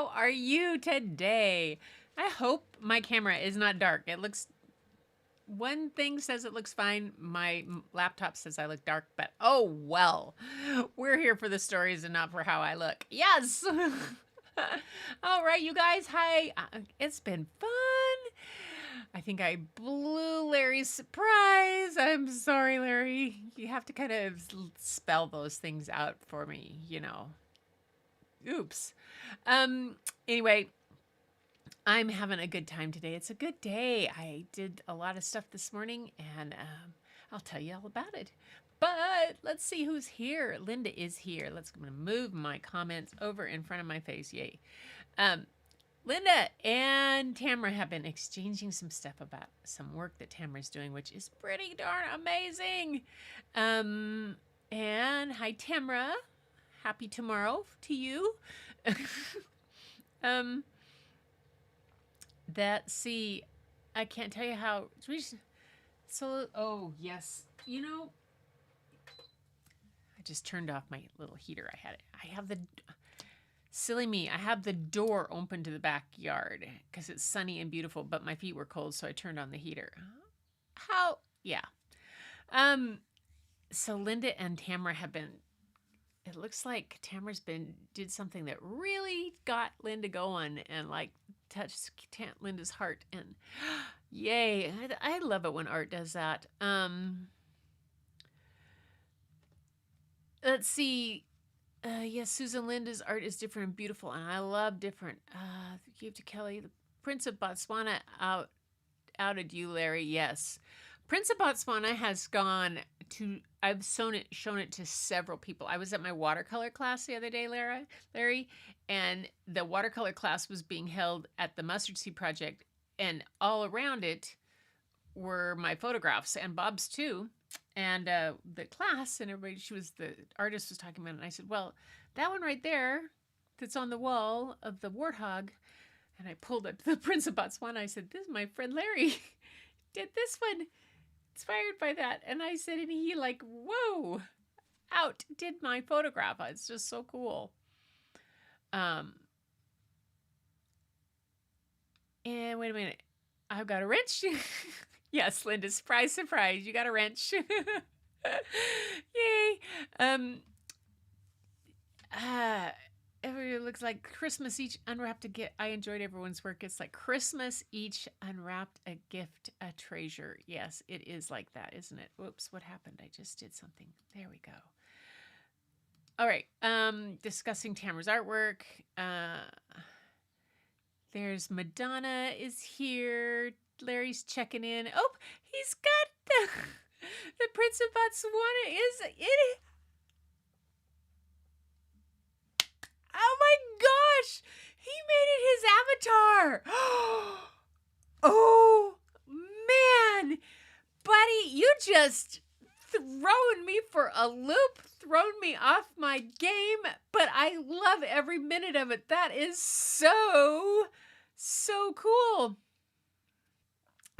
How are you today? I hope my camera is not dark. It looks, one thing says it looks fine. My laptop says I look dark, but oh well. We're here for the stories and not for how I look. Yes. All right, you guys. Hi. It's been fun. I think I blew Larry's surprise. I'm sorry, Larry. You have to kind of spell those things out for me, you know. Oops. Um, anyway, I'm having a good time today. It's a good day. I did a lot of stuff this morning and I'll tell you all about it. But let's see who's here. Linda is here. I'm going to move my comments over in front of my face. Yay. Linda and Tamara have been exchanging some stuff about some work that Tamara's doing, which is pretty darn amazing. And hi, Tamara. Happy tomorrow to you. See, I can't tell you how. So, oh yes, you know, I just turned off my little heater. I have the silly me. I have the door open to the backyard because it's sunny and beautiful, but my feet were cold, so I turned on the heater. How? Yeah. So Linda and Tamara have been. It looks like Tamara's did something that really got Linda going and like touched Linda's heart, and yay, I love it when art does that. Let's see. Yes, Susan Linda's art is different and beautiful, and I love different. Give to Kelly. The Prince of Botswana outed you, Larry. Yes. Prince of Botswana has gone to, I've shown it to several people. I was at my watercolor class the other day, Larry, and the watercolor class was being held at the Mustard Seed Project, and all around it were my photographs and Bob's too. And the class and everybody, the artist was talking about it, and I said, well, that one right there that's on the wall of the warthog, and I pulled up the Prince of Botswana. I said, this is my friend Larry did this one. Inspired by that. And I said, and he like, whoa, did my photograph. It's just so cool. And wait a minute. I've got a wrench. Yes, Linda, surprise, surprise. You got a wrench. Yay. It looks like Christmas each unwrapped a gift. I enjoyed everyone's work. It's like Christmas each unwrapped a gift, a treasure. Yes, it is like that, isn't it? Whoops, what happened? I just did something. There we go. All right. Discussing Tamara's artwork. There's Madonna is here. Larry's checking in. Oh, he's got the Prince of Botswana is it. Oh my gosh! He made it his avatar! Oh, man! Buddy, you just thrown me for a loop, thrown me off my game, but I love every minute of it. That is so cool.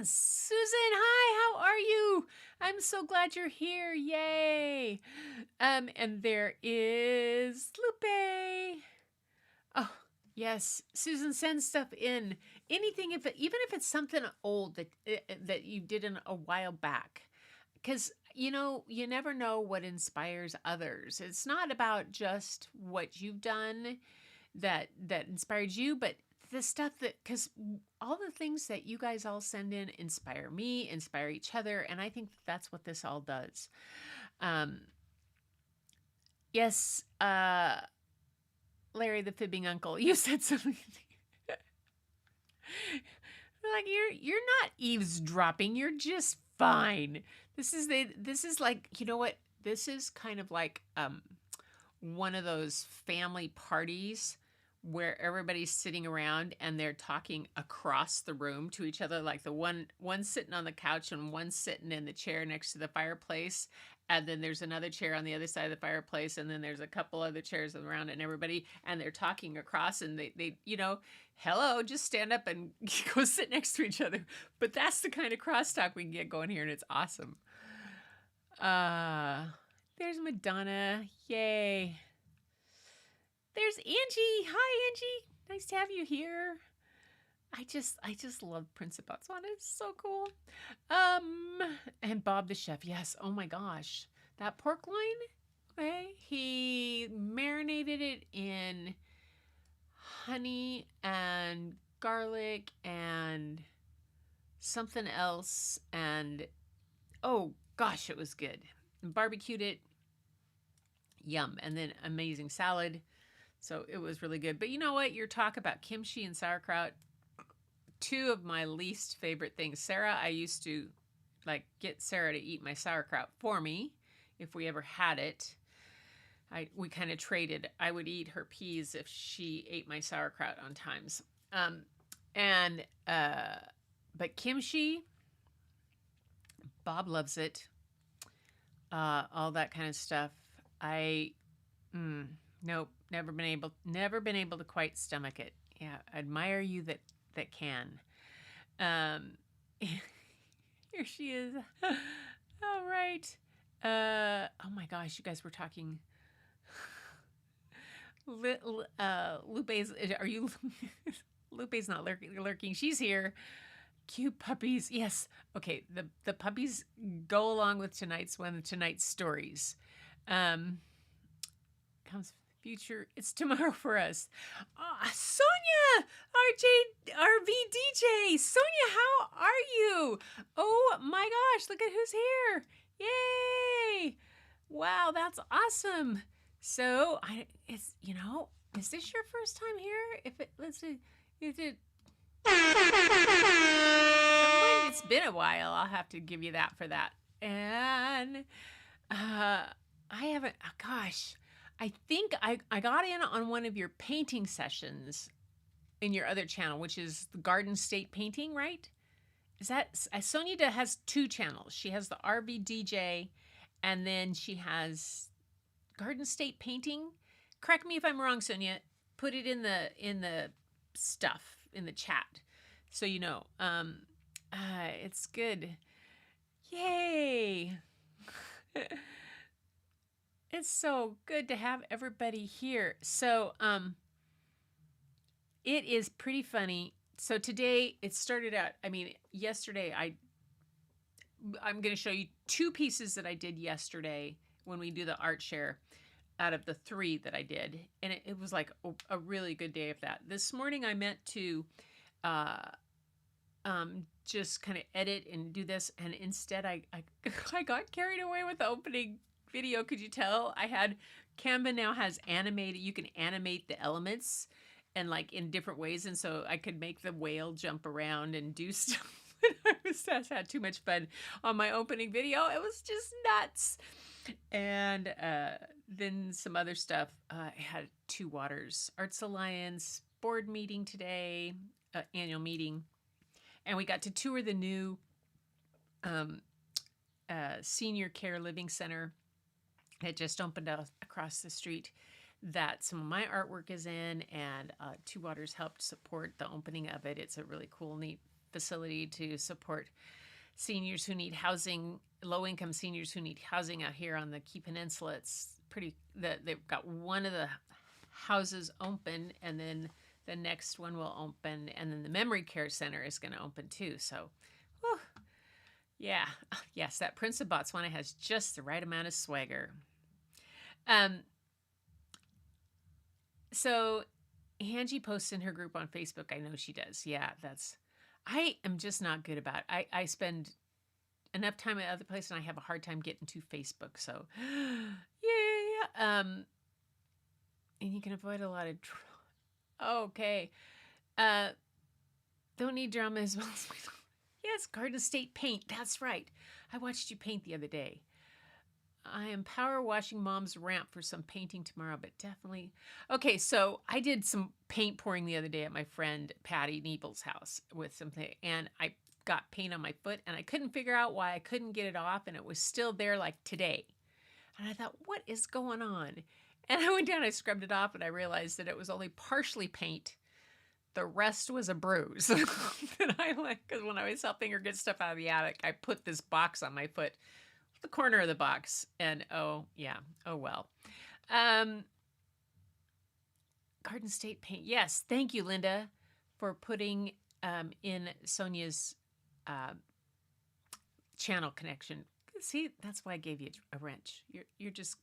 Susan, hi, how are you? I'm so glad you're here. Yay. And there is Lupe. Oh, yes. Susan, send stuff in. Anything, even if it's something old that you did a while back. Because, you know, you never know what inspires others. It's not about just what you've done that inspired you, but the stuff because all the things that you guys all send in inspire me, inspire each other, and I think that's what this all does. Yes, Larry the fibbing uncle, you said something. Like you're not eavesdropping, you're just fine. This is like, you know what? This is kind of like one of those family parties where everybody's sitting around and they're talking across the room to each other, like the one sitting on the couch and one sitting in the chair next to the fireplace, and then there's another chair on the other side of the fireplace, and then there's a couple other chairs around, and everybody, and they're talking across, and they you know, hello, just stand up and go sit next to each other. But that's the kind of crosstalk we can get going here, and it's awesome. There's Madonna. Yay. There's Angie. Hi, Angie. Nice to have you here. I just love Prince of Botswana. It's so cool. And Bob the chef. Yes. Oh my gosh, that pork loin. Okay, he marinated it in honey and garlic and something else, and oh gosh, it was good. And barbecued it. Yum. And then amazing salad. So it was really good. But you know what? Your talk about kimchi and sauerkraut, two of my least favorite things. Sarah, I used to like get Sarah to eat my sauerkraut for me if we ever had it. We kind of traded. I would eat her peas if she ate my sauerkraut on times. And but kimchi, Bob loves it. All that kind of stuff. Nope, never been able to quite stomach it. Yeah, admire you that can. Here she is. All right. Oh my gosh, you guys were talking. Lupe's, are you? Lupe's not lurking. She's here. Cute puppies. Yes. Okay. The puppies go along with tonight's stories. Comes future. It's tomorrow for us. Sonia, RJ, RV DJ. Sonia, how are you? Oh my gosh, look at who's here. Yay. Wow, that's awesome. So is this your first time here? Let's see, it's been a while. I'll have to give you that for that. And I haven't. Oh gosh, I think I got in on one of your painting sessions in your other channel, which is the Garden State Painting, right? Is that Sonia has two channels? She has the RB DJ, and then she has Garden State Painting. Correct me if I'm wrong, Sonia. Put it in the stuff in the chat, so you know. It's good. Yay! It's so good to have everybody here. So, it is pretty funny. So today it started out. I mean, yesterday I'm going to show you two pieces that I did yesterday when we do the art share out of the three that I did. And it was like a really good day of that. This morning I meant to just kind of edit and do this. And instead I got carried away with the opening video. Could you tell? Canva now has animated, you can animate the elements and like in different ways. And so I could make the whale jump around and do stuff. I had too much fun on my opening video. It was just nuts. And then some other stuff. I had Two Waters Arts Alliance board meeting today, annual meeting. And we got to tour the new senior care living center that just opened up across the street that some of my artwork is in, and Two Waters helped support the opening of it. It's a really cool, neat facility to support seniors who need housing, low-income seniors who need housing out here on the Key Peninsula. It's pretty, they've got one of the houses open, and then the next one will open, and then the memory care center is going to open too. So, whew, yeah, yes, that Prince of Botswana has just the right amount of swagger. So Angie posts in her group on Facebook. I know she does. Yeah, I am just not good about it. I spend enough time at other places and I have a hard time getting to Facebook. So yeah. And you can avoid a lot of okay. Don't need drama as well as yes, Garden State Paint. That's right. I watched you paint the other day. I am power washing Mom's ramp for some painting tomorrow, but definitely. Okay, so I did some paint pouring the other day at my friend Patty Nebel's house with something, and I got paint on my foot, and I couldn't figure out why I couldn't get it off, and it was still there like today. And I thought, what is going on? And I went down, I scrubbed it off, and I realized that it was only partially paint. The rest was a bruise. And I because when I was helping her get stuff out of the attic, I put this box on my foot, the corner of the box, and oh yeah, oh well. Garden State Paint. Yes. Thank you, Linda, for putting in Sonia's channel connection. See, that's why I gave you a wrench. You just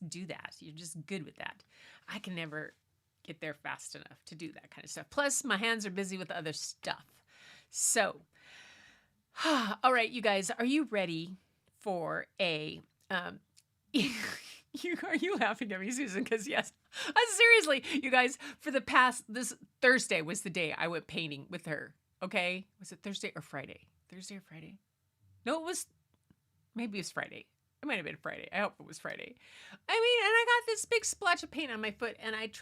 do that. You're just good with that. I can never get there fast enough to do that kind of stuff. Plus, my hands are busy with other stuff. So, all right, you guys, are you ready for a? Are you laughing at me, Susan? Because yes, seriously, you guys, for the past this Thursday was the day I went painting with her. Okay, was it Thursday or Friday? Thursday or Friday? No, it was. Maybe it was Friday. It might have been Friday. I hope it was Friday. I mean, and I got this big splotch of paint on my foot, and I've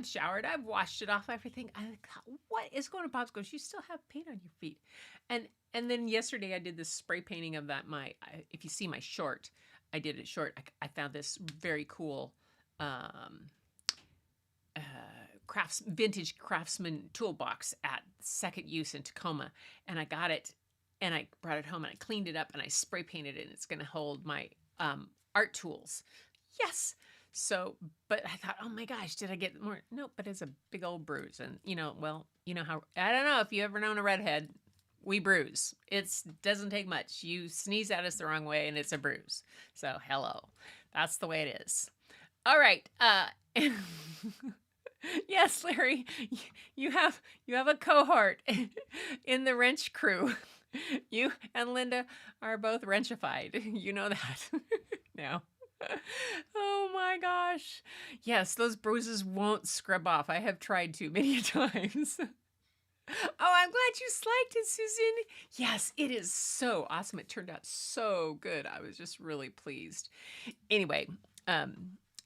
showered, I've washed it off, everything. I thought, what is going on? Bob's goes, you still have paint on your feet. And then yesterday I did this spray painting of that. If you see my short, I did it short. I found this very cool vintage craftsman toolbox at Second Use in Tacoma, and I got it. And I brought it home and I cleaned it up and I spray painted it. And it's going to hold my art tools. Yes. So, but I thought, oh my gosh, did I get more? Nope, but it's a big old bruise. And well, you know how, I don't know if you ever known a redhead, we bruise. It doesn't take much. You sneeze at us the wrong way and it's a bruise. So hello, that's the way it is. All right. Yes, Larry, you have a cohort in the wrench crew. You and Linda are both wrenchified. You know that now. Oh my gosh. Yes, those bruises won't scrub off. I have tried to many times. Oh, I'm glad you liked it, Susan. Yes, it is so awesome. It turned out so good. I was just really pleased. Anyway,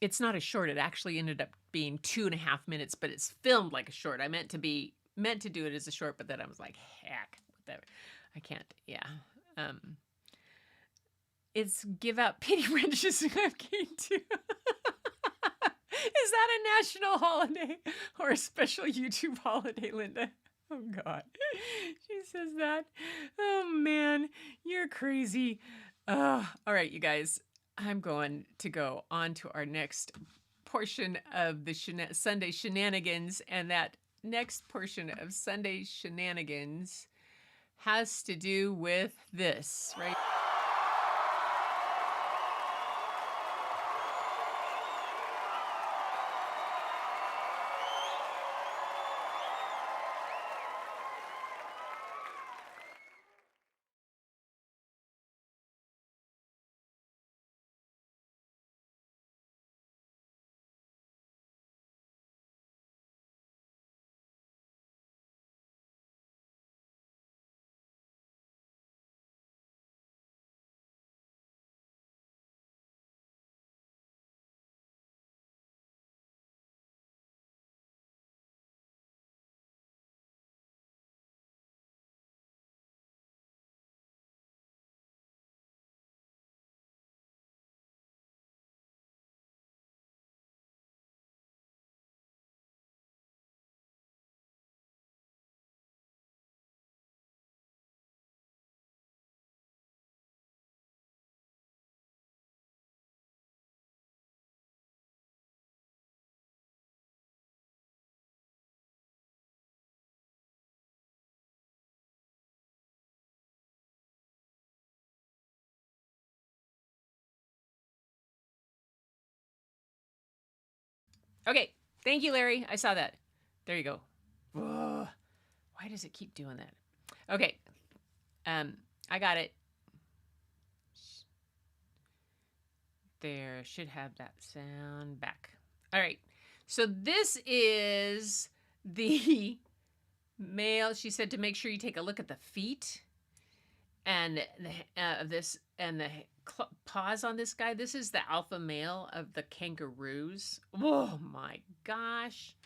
it's not a short. It actually ended up being 2.5 minutes, but it's filmed like a short. I meant to do it as a short, but then I was like, heck, whatever. I can't. Yeah. It's give out pity wrenches I'm keen to. Is that a national holiday or a special YouTube holiday, Linda? Oh God. She says that. Oh man, you're crazy. All right, you guys. I'm going to go on to our next portion of the Sunday shenanigans, and that next portion of Sunday shenanigans has to do with this, right? Okay. Thank you, Larry. I saw that. There you go. Whoa. Why does it keep doing that? Okay. I got it. There, should have that sound back. All right. So this is the male. She said to make sure you take a look at the feet and this and the paws on this guy. This is the alpha male of the kangaroos. Oh my gosh.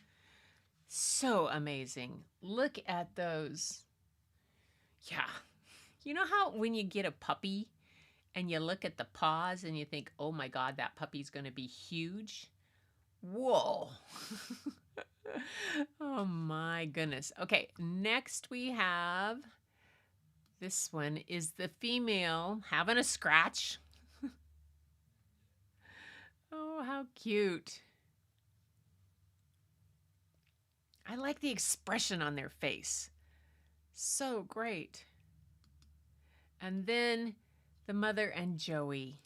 So amazing. Look at those. Yeah. You know how when you get a puppy and you look at the paws and you think, oh my God, that puppy's going to be huge? Whoa. Oh my goodness. Okay, next we have, this one is the female having a scratch. Oh, how cute. I like the expression on their face. So great. And then the mother and Joey.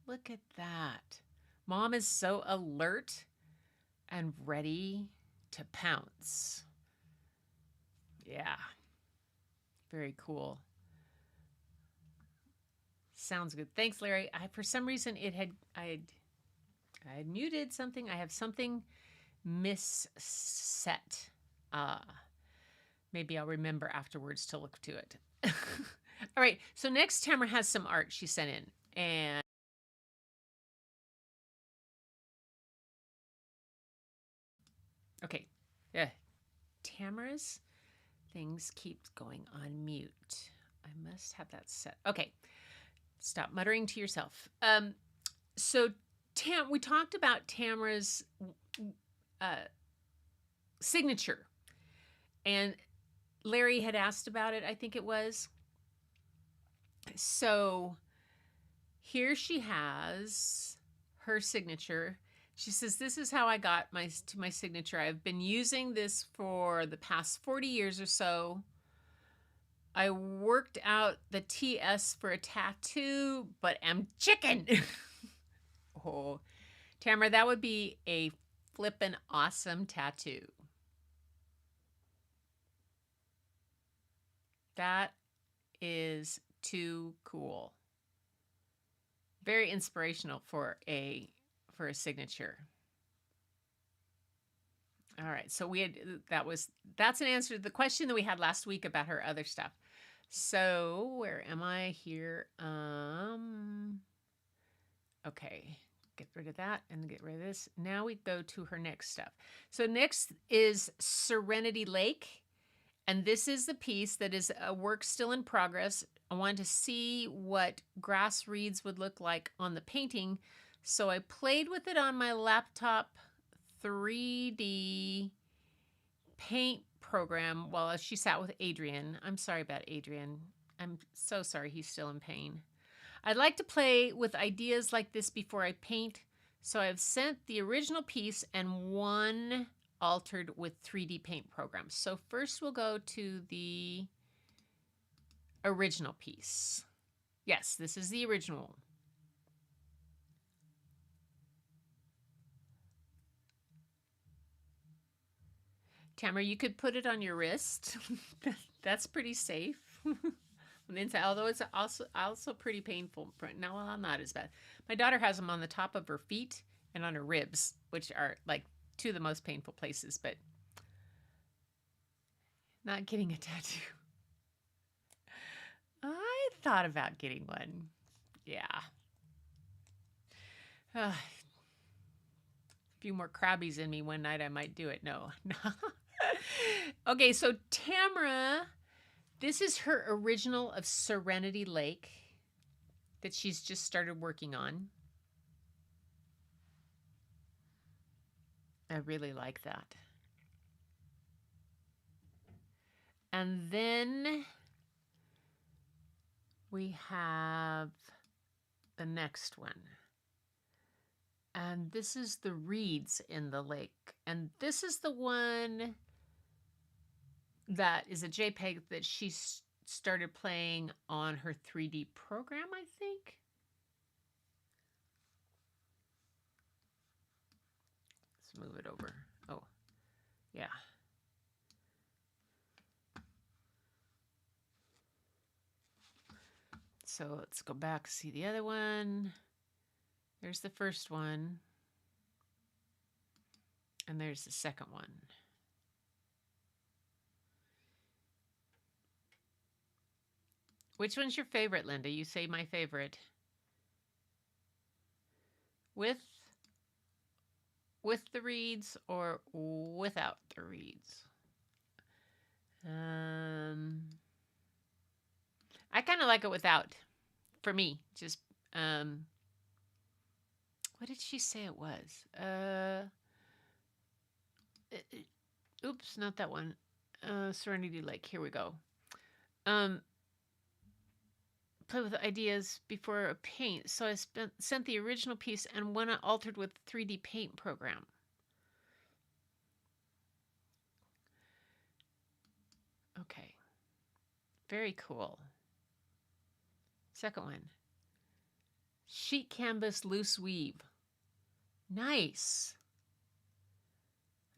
Look at that. Mom is so alert and ready to pounce. Yeah. Very cool. Sounds good. Thanks, Larry. For some reason I had muted something. I have something misset. Maybe I'll remember afterwards to look to it. All right. So next, Tamara has some art she sent in, and okay, yeah. Tamara's things keep going on mute. I must have that set. Okay. Stop muttering to yourself. So we talked about Tamara's signature, and Larry had asked about it, I think it was. So here she has her signature. She says, "This is how I got to my signature. I've been using this for the past 40 years or so. I worked out the TS for a tattoo, but am chicken." Oh, Tamara, that would be a flippin' awesome tattoo. That is too cool. Very inspirational for a signature. All right, so that's an answer to the question that we had last week about her other stuff. So where am I here? Okay, get rid of that and get rid of this. Now we go to her next stuff. So next is Serenity Lake. And this is the piece that is a work still in progress. I wanted to see what grass reeds would look like on the painting. So I played with it on my laptop 3D paint program while she sat with Adrian. I'm sorry about Adrian. I'm so sorry he's still in pain. I'd like to play with ideas like this before I paint. So I've sent the original piece and one altered with 3D paint programs. So first we'll go to the original piece. Yes, this is the original. Tamara, you could put it on your wrist. That's pretty safe. Although it's also pretty painful. No, well, not as bad. My daughter has them on the top of her feet and on her ribs, which are like two of the most painful places, but not getting a tattoo. I thought about getting one. Yeah. A few more crabbies in me one night, I might do it. No. Okay, so Tamara, this is her original of Serenity Lake that she's just started working on. I really like that. And then we have the next one. And this is the reeds in the lake. And this is the one that is a JPEG that she started playing on her 3D program, I think. Let's move it over. Oh, yeah. So let's go back, see the other one. There's the first one. And there's the second one. Which one's your favorite, Linda? You say my favorite. With the reeds or without the reeds? I kind of like it without. For me, just what did she say it was? Oops, not that one. Serenity Lake. Here we go. Play with ideas before a paint. So I sent the original piece and one I altered with 3D paint program. Very cool. Second one. Sheet canvas loose weave. Nice.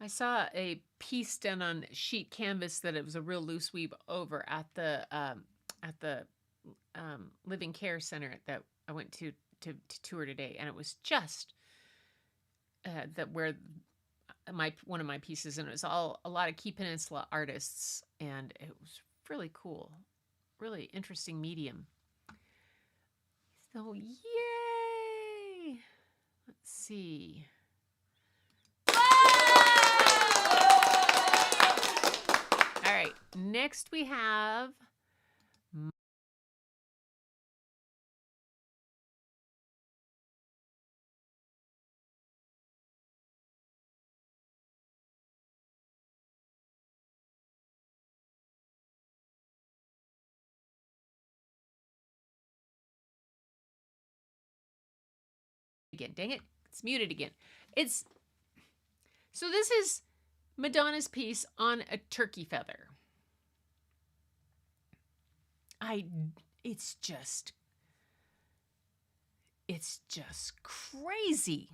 I saw a piece done on sheet canvas that it was a real loose weave over at the living care center that I went to tour today, and it was just that where one of my pieces, and it was all a lot of Key Peninsula artists, and it was really cool, really interesting medium. So yay! Let's see. All right, next we have again. Dang it, it's muted again. So this is Madonna's piece on a turkey feather. It's just crazy.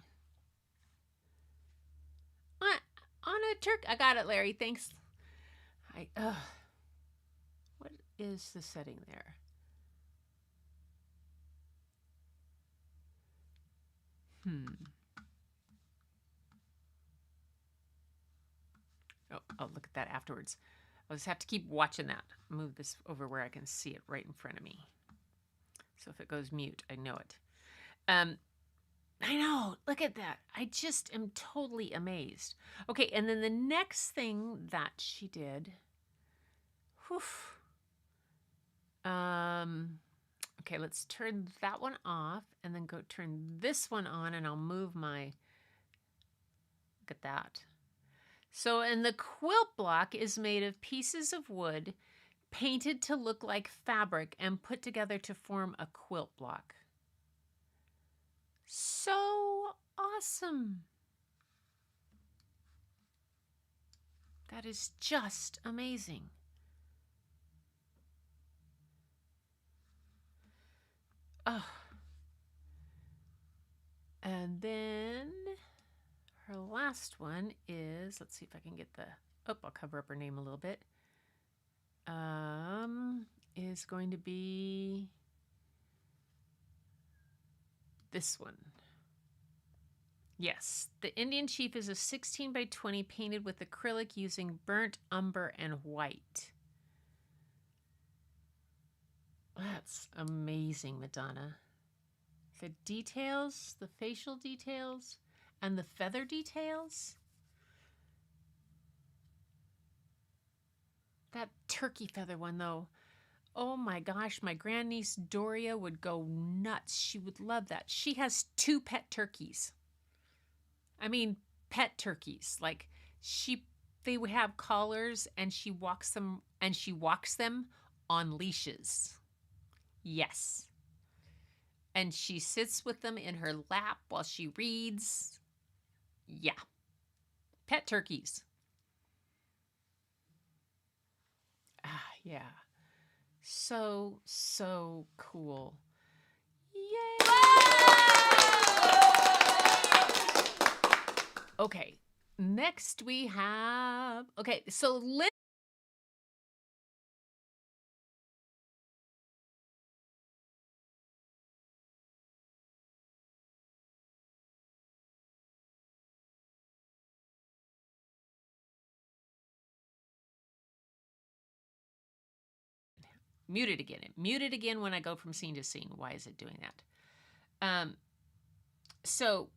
On a turkey. I got it, Larry. Thanks. What is the setting there? Oh, I'll look at that afterwards. I'll just have to keep watching that. Move this over where I can see it right in front of me. So if it goes mute, I know it. I know. Look at that. I just am totally amazed. Okay, and then the next thing that she did. Whew. Okay, let's turn that one off and then go turn this one on, and I'll move my. Look at that. So, and the quilt block is made of pieces of wood painted to look like fabric and put together to form a quilt block. So awesome. That is just amazing. Oh. And then her last one is, let's see if I can get the, I'll cover up her name a little bit. Is going to be this one. Yes, the Indian Chief is a 16 by 20 painted with acrylic using burnt umber and white. That's amazing, Madonna. The details, the facial details, and the feather details. That turkey feather one, though. Oh my gosh, my grandniece Doria would go nuts. She would love that. She has 2 pet turkeys. I mean, pet turkeys. Like they would have collars, and she walks them on leashes. Yes. And she sits with them in her lap while she reads. Yeah. Pet turkeys. Yeah. So cool. Yay! Okay. Next we have, okay, so muted again. It muted again when I go from scene to scene. Why is it doing that? So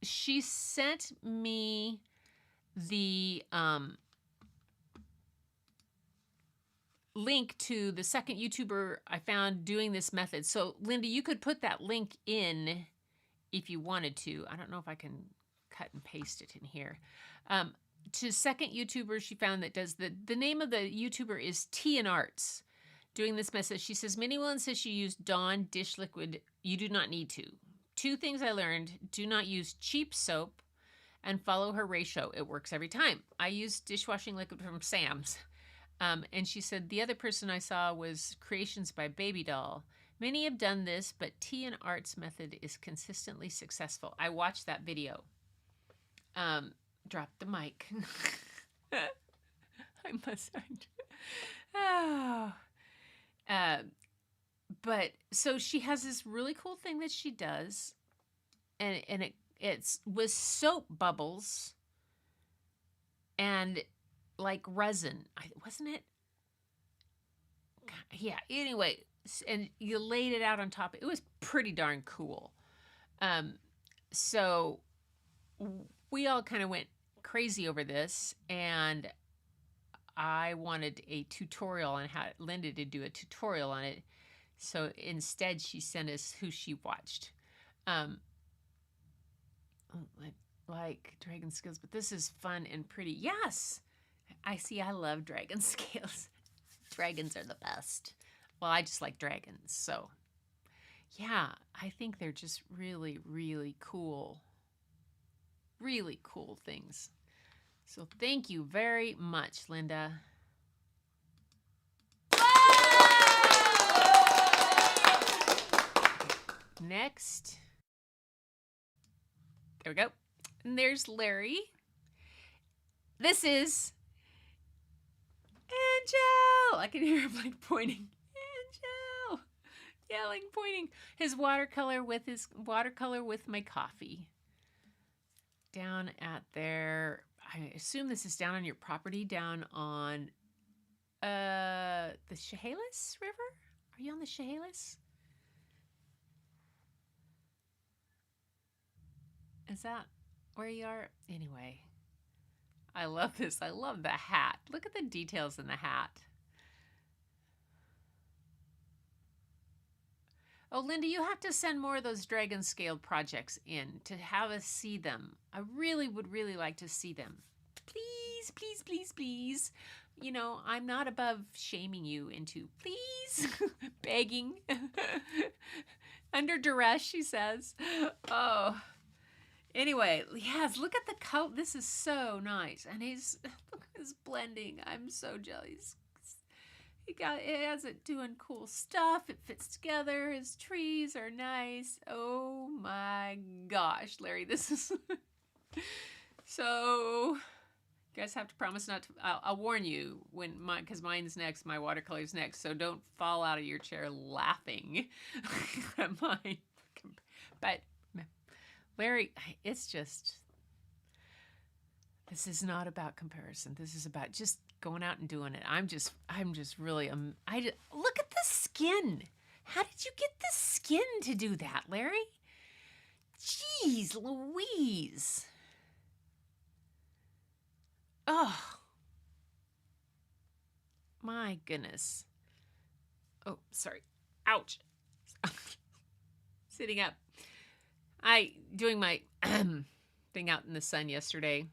she sent me the link to the second YouTuber I found doing this method. So Linda, you could put that link in if you wanted to. I don't know if I can cut and paste it in here. To second YouTuber she found that does the name of the YouTuber is Tea and Arts. Doing this message, she says, Minnie will insist you use Dawn dish liquid. You do not need to. 2 things I learned: do not use cheap soap, and follow her ratio. It works every time. I use dishwashing liquid from Sam's. And she said, the other person I saw was creations by Baby Doll. Many have done this, but T and Art's method is consistently successful. I watched that video. Drop the mic. I must. Oh. But so she has this really cool thing that she does, and it's with soap bubbles and like resin, wasn't it? Yeah. Anyway, and you laid it out on top. It was pretty darn cool. So we all kind of went crazy over this, and I wanted a tutorial on how Linda to do a tutorial on it. So instead, she sent us who she watched. Like dragon scales, but this is fun and pretty. Yes, I love dragon scales. Dragons are the best. Well, I just like dragons, so yeah, I think they're just really, really cool. Really cool things. So thank you very much, Linda. Next. There we go. And there's Larry. This is Angel. I can hear him like pointing. Angel. Yelling, pointing. His watercolor with my coffee. Down at there. I assume this is down on your property, down on the Chehalis River? Are you on the Chehalis? Is that where you are? Anyway, I love this. I love the hat. Look at the details in the hat. Oh, Linda, you have to send more of those dragon scaled projects in to have us see them. I really would really like to see them. Please, please, please, please. You know, I'm not above shaming you into please, begging. Under duress, she says. Oh. Anyway, yes, look at the coat. This is so nice. And look at his blending. I'm so jealous. It has it doing cool stuff. It fits together. His trees are nice. Oh my gosh, Larry, this is so. You guys have to promise not to. I'll warn you because mine's next. My watercolor's next. So don't fall out of your chair laughing at mine. But Larry, it's just. This is not about comparison. This is about just going out and doing it. I'm just really look at the skin. How did you get the skin to do that, Larry? Jeez Louise. Oh. My goodness. Oh, sorry. Ouch. Sitting up. Doing my thing out in the sun yesterday.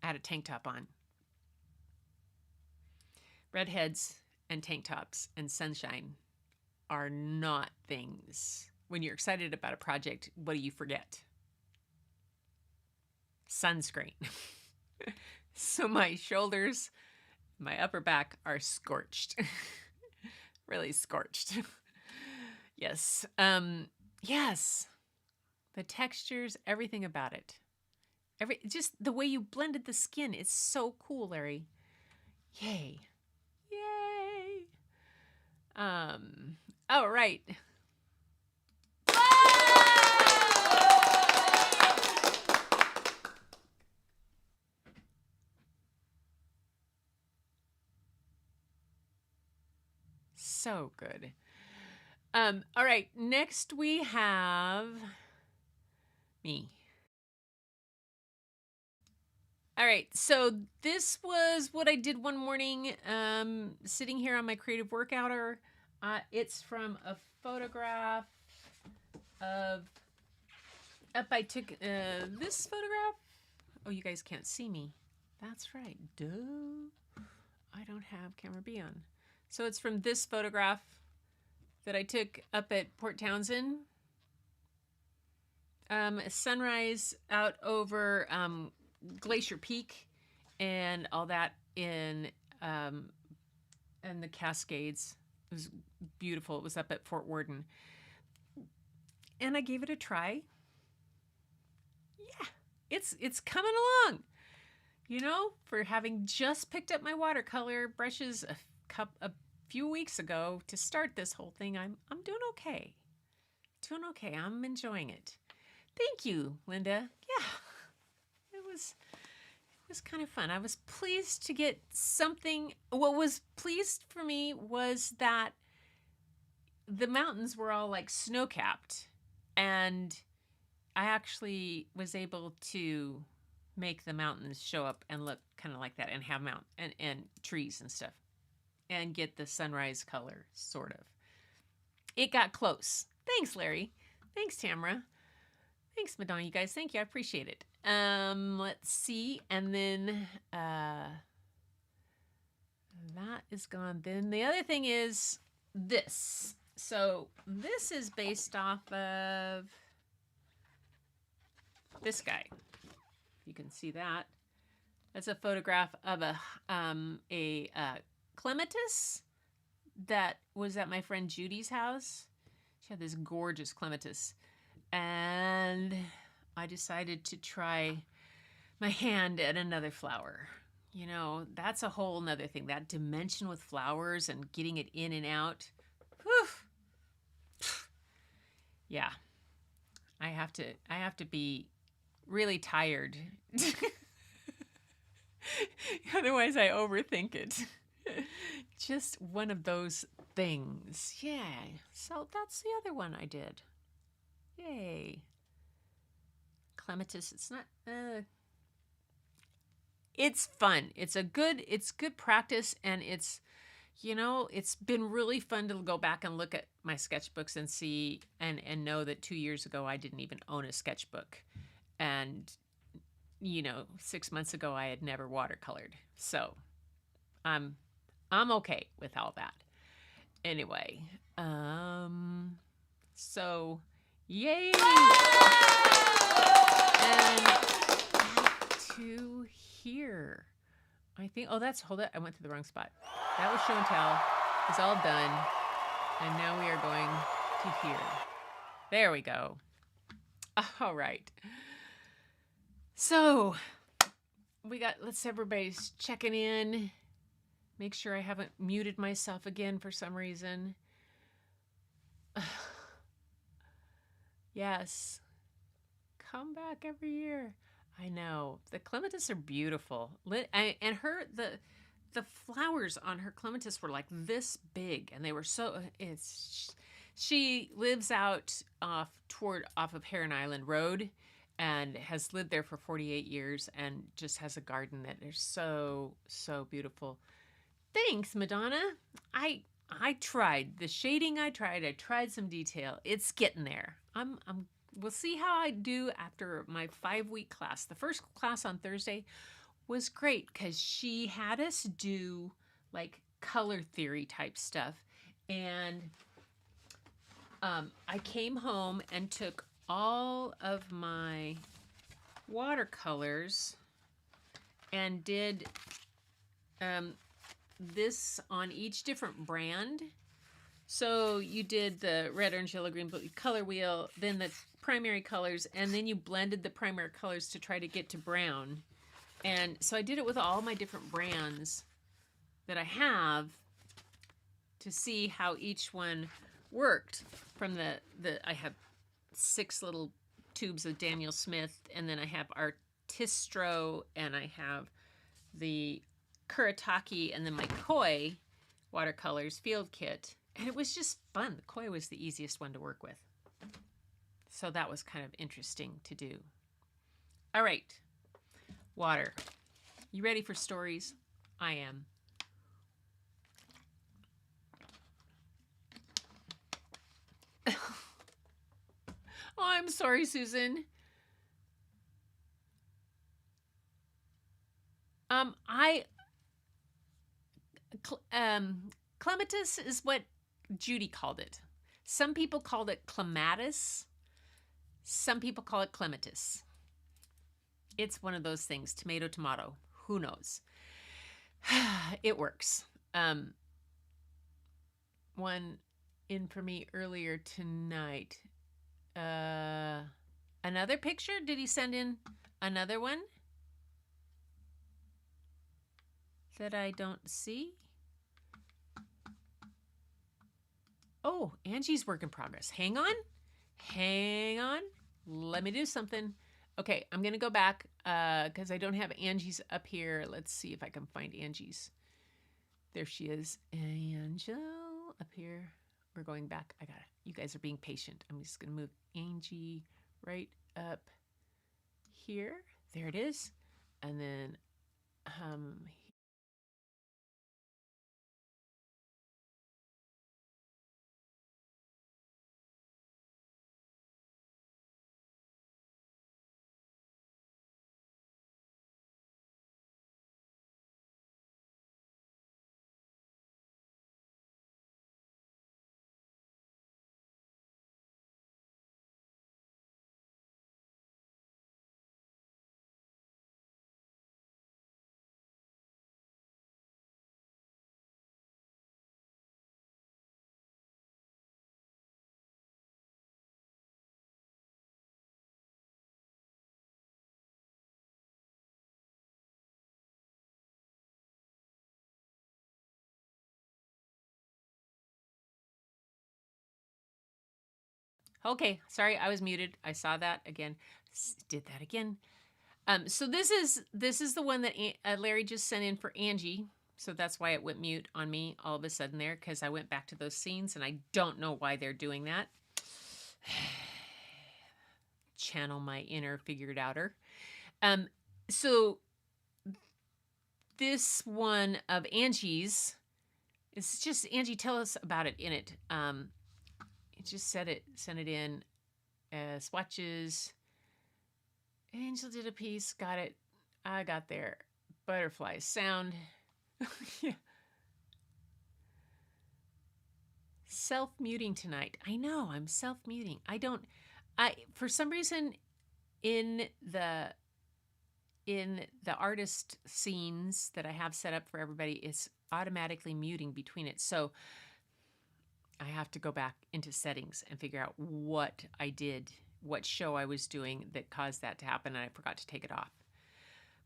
I had a tank top on. Redheads and tank tops and sunshine are not things. When you're excited about a project, what do you forget? Sunscreen. So my shoulders, my upper back are scorched. Really scorched. Yes. Yes. The textures, everything about it. Just the way you blended the skin, it's so cool, Larry. Yay. Yay. All right. So good. All right, next we have me. All right, so this was what I did one morning, sitting here on my creative work outer. It's from a photograph of, I took this photograph. Oh, you guys can't see me. That's right, duh. I don't have camera B on. So it's from this photograph that I took up at Port Townsend. Sunrise out over Glacier Peak and all that. um, in the Cascades. It was beautiful. It was up at Fort Worden. And I gave it a try. Yeah, it's coming along. You know, for having just picked up my watercolor brushes a few weeks ago to start this whole thing, I'm doing okay. Doing okay. I'm enjoying it. Thank you, Linda. Yeah, it was kind of fun. I was pleased to get something. What was pleased for me was that the mountains were all like snow capped, and I actually was able to make the mountains show up and look kind of like that, and have and trees and stuff, and get the sunrise color sort of. It got close. Thanks, Larry. Thanks, Tamara. Thanks, Madonna. You guys, thank you. I appreciate it. Let's see, and then that is gone. Then the other thing is this. So this is based off of this guy. You can see that. That's a photograph of a clematis that was at my friend Judy's house. She had this gorgeous clematis, and I decided to try my hand at another flower. You know, that's a whole nother thing. That dimension with flowers and getting it in and out. Whew. Yeah, I have to be really tired. Otherwise I overthink it. Just one of those things. Yeah. So that's the other one I did. Yay. Clematis, it's not it's fun. It's good practice, and it's, you know, it's been really fun to go back and look at my sketchbooks and see and know that 2 years ago I didn't even own a sketchbook. And, you know, 6 months ago I had never watercolored. So I'm okay with all that. Anyway, so yay! And back to here. I think, oh, hold it. I went to the wrong spot. That was show and tell. It's all done. And now we are going to here. There we go. All right. So let's everybody's checking in. Make sure I haven't muted myself again for some reason. Yes. Come back every year. I know. The clematis are beautiful. And the flowers on her clematis were like this big, and they were she lives out off of Heron Island Road, and has lived there for 48 years, and just has a garden that is so beautiful. Thanks, Madonna. I tried the shading. I tried some detail. It's getting there. We'll see how I do after my 5-week class. The first class on Thursday was great because she had us do like color theory type stuff, and I came home and took all of my watercolors and did this on each different brand. So you did the red, orange, yellow, green, blue color wheel, then the primary colors, and then you blended the primary colors to try to get to brown. And so I did it with all my different brands that I have to see how each one worked. From I have 6 little tubes of Daniel Smith, and then I have Artistro, and I have the Kuretake, and then my Koi watercolors field kit. And it was just fun. The Koi was the easiest one to work with. So that was kind of interesting to do. All right. Water. You ready for stories? I am. Oh, I'm sorry, Susan. Clematis is what Judy called it. Some people called it clematis. Some people call it clematis. It's one of those things. Tomato, tomato. Who knows? It works. One in for me earlier tonight. Another picture? Did he send in another one that I don't see? Oh, Angie's work in progress. Hang on. Hang on. Let me do something. Okay, I'm going to go back because I don't have Angie's up here. Let's see if I can find Angie's. There she is. Angel up here. We're going back. I got it. You guys are being patient. I'm just going to move Angie right up here. There it is. And then okay, sorry, I was muted. I saw that again. Did that again. So this is the one that Larry just sent in for Angie. So that's why it went mute on me all of a sudden there, because I went back to those scenes and I don't know why they're doing that. Channel my inner figured outer. So this one of Angie's, it's just Angie. Tell us about it in it. It just sent it in swatches. Angel did a piece. Got it. I got there. Butterflies sound. Yeah. Self-muting tonight. I know I'm self-muting. I for some reason in the artist scenes that I have set up for everybody, it's automatically muting between it. So I have to go back into settings and figure out what I did, what show I was doing that caused that to happen, and I forgot to take it off.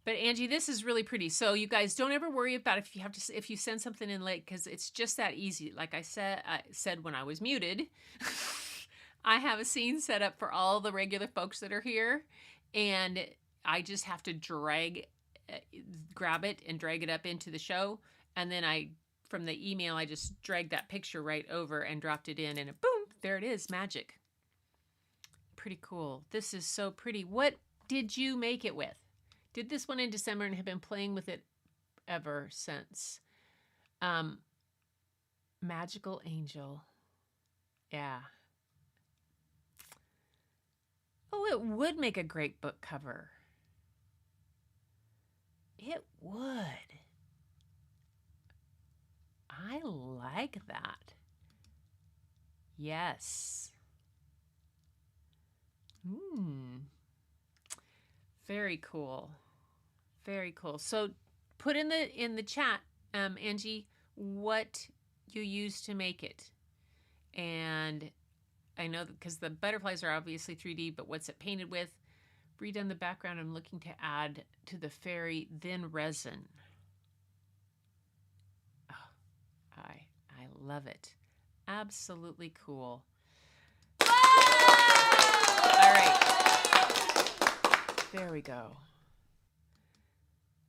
But Angie, this is really pretty. So you guys don't ever worry about if you send something in late, because it's just that easy. Like I said when I was muted, I have a scene set up for all the regular folks that are here, and I just have to grab it and drag it up into the show, and then from the email I just dragged that picture right over and dropped it in, and boom, there it is, magic. Pretty cool. This is so pretty. What did you make it with? Did this one in December and have been playing with it ever since. Magical Angel. Yeah. Oh, it would make a great book cover. It would. I like that. Yes. Very cool. Very cool. So put in the chat, Angie, what you used to make it. And I know because the butterflies are obviously 3D, but what's it painted with? Redone the background. I'm looking to add to the fairy, then resin. Oh, I love it. Absolutely cool. All right. There we go.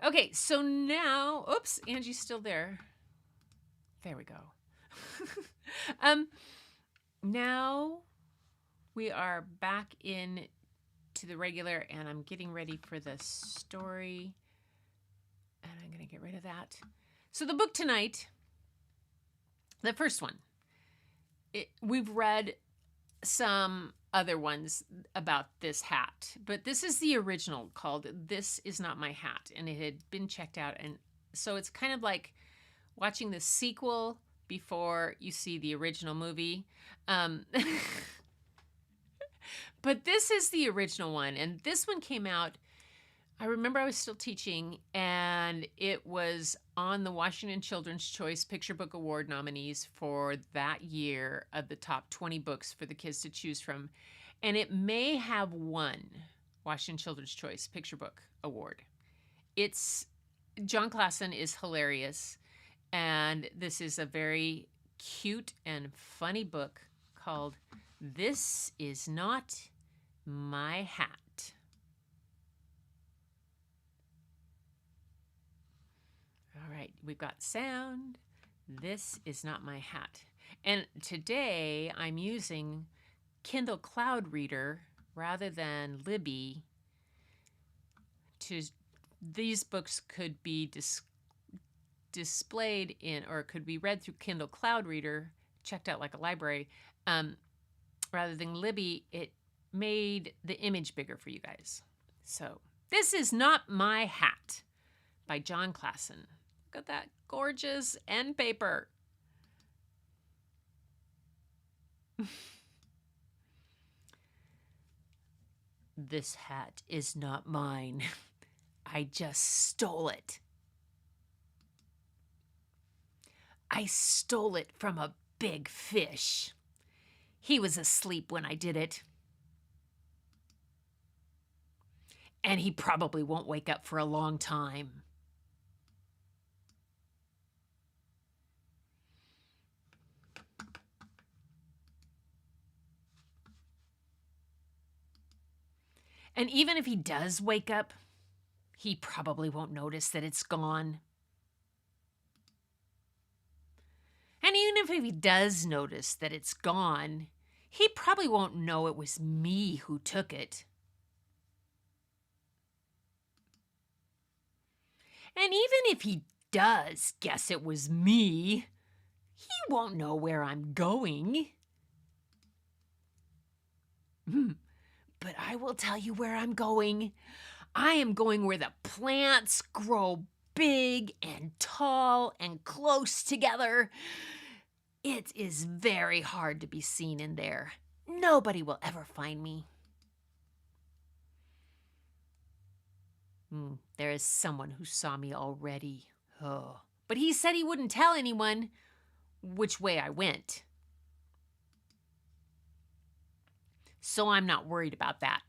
Okay, so now, oops, Angie's still there. There we go. Now we are back in to the regular, and I'm getting ready for the story, and I'm going to get rid of that. So the book tonight, the first one, we've read some other ones about this hat, but this is the original called This Is Not My Hat, and it had been checked out, and so it's kind of like watching the sequel before you see the original movie. But this is the original one, and this one came out I remember I was still teaching, and it was on the Washington Children's Choice Picture Book Award nominees for that year of the top 20 books for the kids to choose from. And it may have won Washington Children's Choice Picture Book Award. It's John Klassen is hilarious, and this is a very cute and funny book called This Is Not My Hat. All right, we've got sound. This is not my hat. And today I'm using Kindle Cloud Reader rather than Libby. These books could be displayed in, or could be read through Kindle Cloud Reader, checked out like a library. Rather than Libby, it made the image bigger for you guys. So, This Is Not My Hat by John Klassen. Look at that gorgeous end paper. This hat is not mine. I just stole it. I stole it from a big fish. He was asleep when I did it. And he probably won't wake up for a long time. And even if he does wake up, he probably won't notice that it's gone. And even if he does notice that it's gone, he probably won't know it was me who took it. And even if he does guess it was me, he won't know where I'm going. But I will tell you where I'm going. I am going where the plants grow big and tall and close together. It is very hard to be seen in there. Nobody will ever find me. There is someone who saw me already. Oh, but he said he wouldn't tell anyone which way I went. So I'm not worried about that.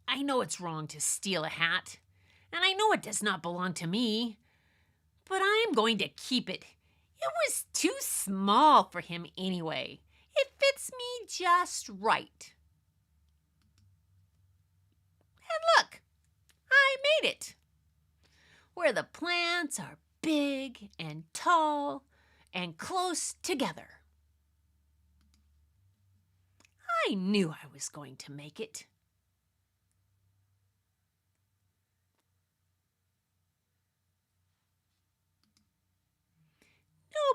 I know it's wrong to steal a hat, and I know it does not belong to me, but I am going to keep it. It was too small for him anyway. It fits me just right. And look, I made it. Where the plants are big and tall and close together. I knew I was going to make it.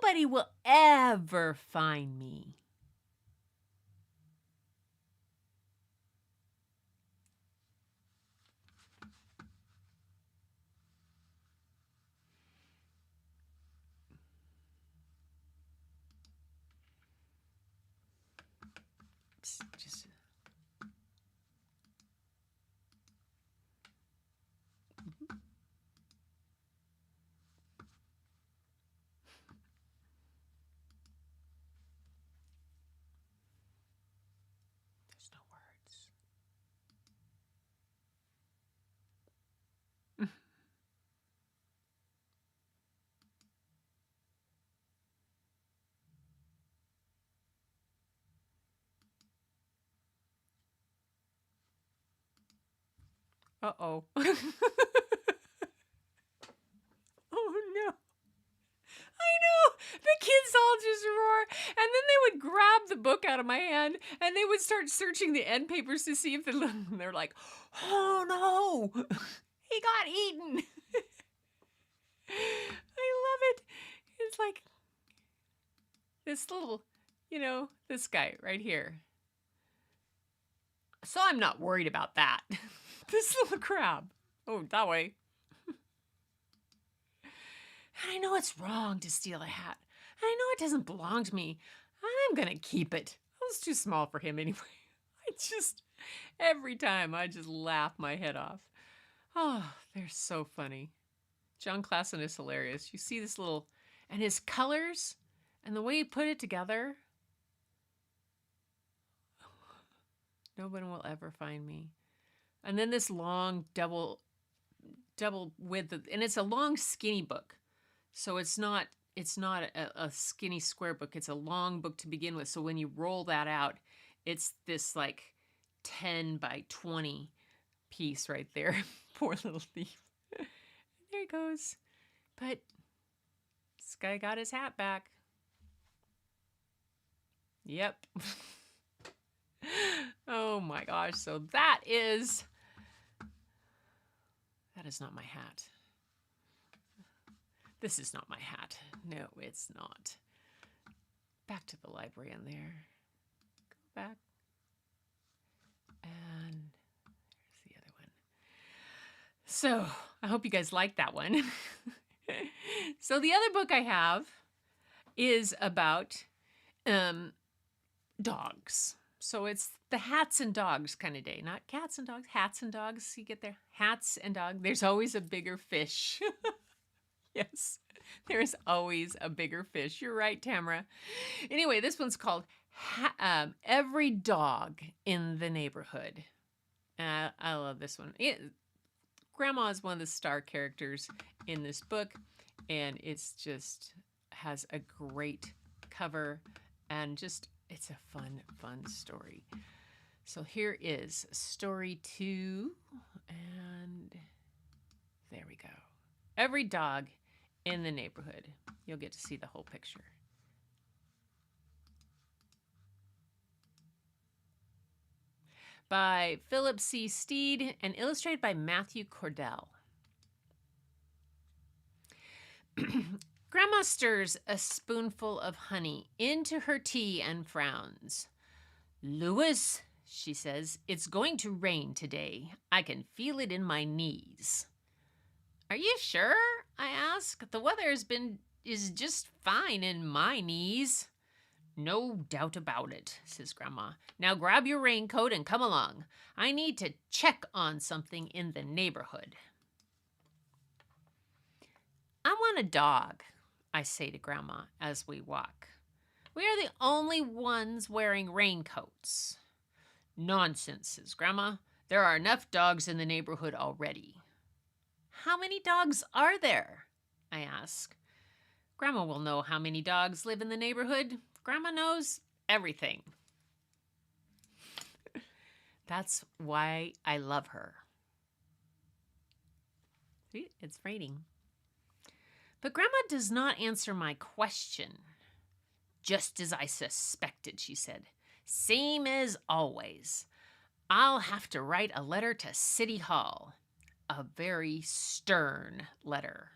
Nobody will ever find me. Just there's no words. Uh-oh. Oh no. I know. The kids all just roar. And then they would grab the book out of my hand and they would start searching the end papers to see if they're like, oh no, he got eaten. I love it. It's like this little, this guy right here. So I'm not worried about that. This little crab. Oh, that way. And I know it's wrong to steal a hat. I know it doesn't belong to me. I'm going to keep it. was too small for him anyway. Every time I just laugh my head off. Oh, they're so funny. John Klassen is hilarious. You see this little, and his colors and the way he put it together. No one will ever find me. And then this long double width, and it's a long skinny book. So it's not a skinny square book. It's a long book to begin with. So when you roll that out, it's this like 10 by 20 piece right there. Poor little thief. There he goes. But this guy got his hat back. Yep. Oh my gosh. So that is not my hat. This is not my hat. No, it's not. Back to the library in there. Go back. And there's the other one. So I hope you guys like that one. So the other book I have is about dogs. So it's the hats and dogs kind of day. Not cats and dogs, hats and dogs. You get there? Hats and dogs. There's always a bigger fish. Yes, there's always a bigger fish. You're right, Tamara. Anyway, this one's called Every Dog in the Neighborhood. I love this one. Grandma is one of the star characters in this book, and it's just has a great cover, and just it's a fun story. So here is story 2, and there we go. Every Dog in the Neighborhood. You'll get to see the whole picture. By Philip C. Steed and illustrated by Matthew Cordell. Grandma stirs a spoonful of honey into her tea and frowns. "Louis," she says, "it's going to rain today. I can feel it in my knees." "Are you sure?" I ask. "The weather is just fine in my knees." "No doubt about it," says Grandma. "Now grab your raincoat and come along. I need to check on something in the neighborhood." "I want a dog," I say to Grandma as we walk. "We are the only ones wearing raincoats." "Nonsense," says Grandma. "There are enough dogs in the neighborhood already." "How many dogs are there?" I ask. Grandma will know how many dogs live in the neighborhood. Grandma knows everything. That's why I love her. See, it's raining. But Grandma does not answer my question. "Just as I suspected," she said. "Same as always. I'll have to write a letter to City Hall. A very stern letter."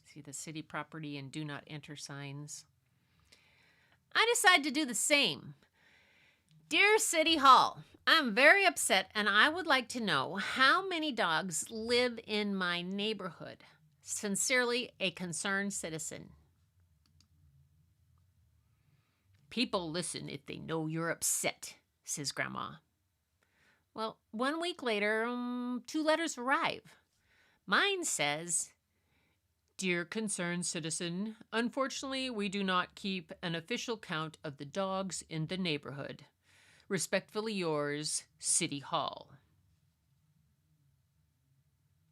See the city property and do not enter signs. I decide to do the same. "Dear City Hall, I'm very upset and I would like to know how many dogs live in my neighborhood. Sincerely, a concerned citizen." "People listen if they know you're upset," says Grandma. Well, 1 week later, 2 letters arrive. Mine says, "Dear concerned citizen, unfortunately, we do not keep an official count of the dogs in the neighborhood. Respectfully yours, City Hall."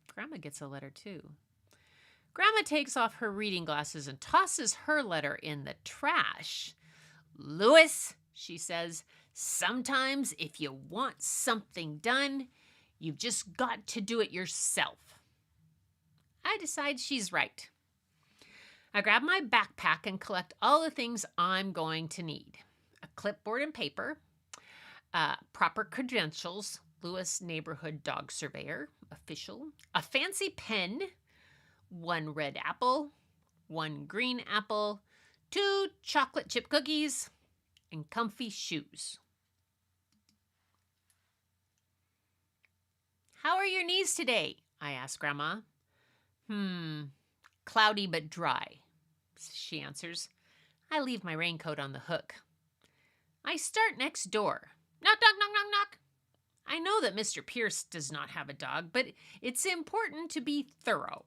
Grandma gets a letter too. Grandma takes off her reading glasses and tosses her letter in the trash. "Louis," she says, "sometimes if you want something done, you've just got to do it yourself." I decide she's right. I grab my backpack and collect all the things I'm going to need. A clipboard and paper, proper credentials, Louis Neighborhood Dog Surveyor, official, a fancy pen, 1 red apple, 1 green apple, 2 chocolate chip cookies, and comfy shoes. "How are your knees today?" I ask Grandma. Cloudy but dry," she answers. I leave my raincoat on the hook. I start next door. Knock, knock, knock, knock, knock. I know that Mr. Pierce does not have a dog, but it's important to be thorough.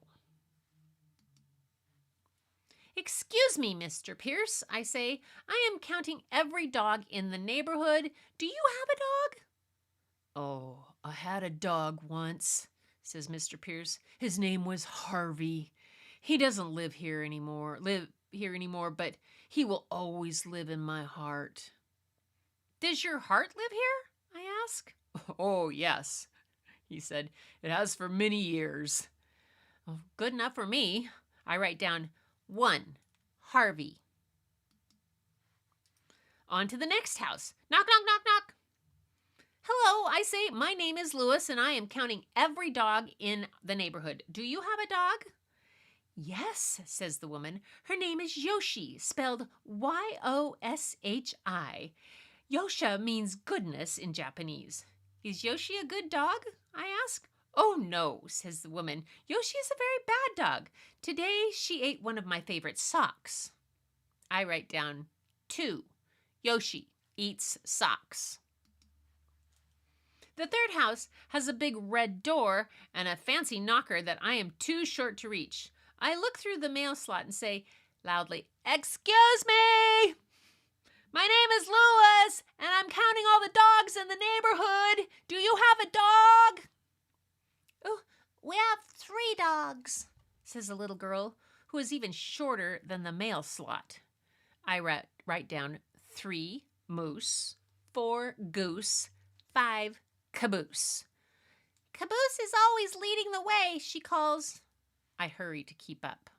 Excuse me, Mr. Pierce, I say. I am counting every dog in the neighborhood. Do you have a dog? Oh, I had a dog once, says Mr. Pierce. His name was Harvey. He doesn't live here anymore, but he will always live in my heart. Does your heart live here? I ask. Oh, yes, he said. It has for many years. Well, good enough for me. I write down 1, Harvey. On to the next house. Knock, knock, knock, knock. Hello, I say. My name is Louis, and I am counting every dog in the neighborhood. Do you have a dog? Yes, says the woman. Her name is Yoshi, spelled Y-O-S-H-I. Yosha means goodness in Japanese. Is Yoshi a good dog? I ask. Oh, no, says the woman. Yoshi is a very bad dog. Today she ate one of my favorite socks. I write down 2. Yoshi eats socks. The third house has a big red door and a fancy knocker that I am too short to reach. I look through the mail slot and say loudly, "Excuse me! My name is Louis, and I'm counting all the dogs in the neighborhood. Do you have a dog?" "Oh, we have 3 dogs, says a little girl who is even shorter than the mail slot. I write down 3 moose, 4 goose, 5 caboose. Caboose is always leading the way, she calls. I hurry to keep up.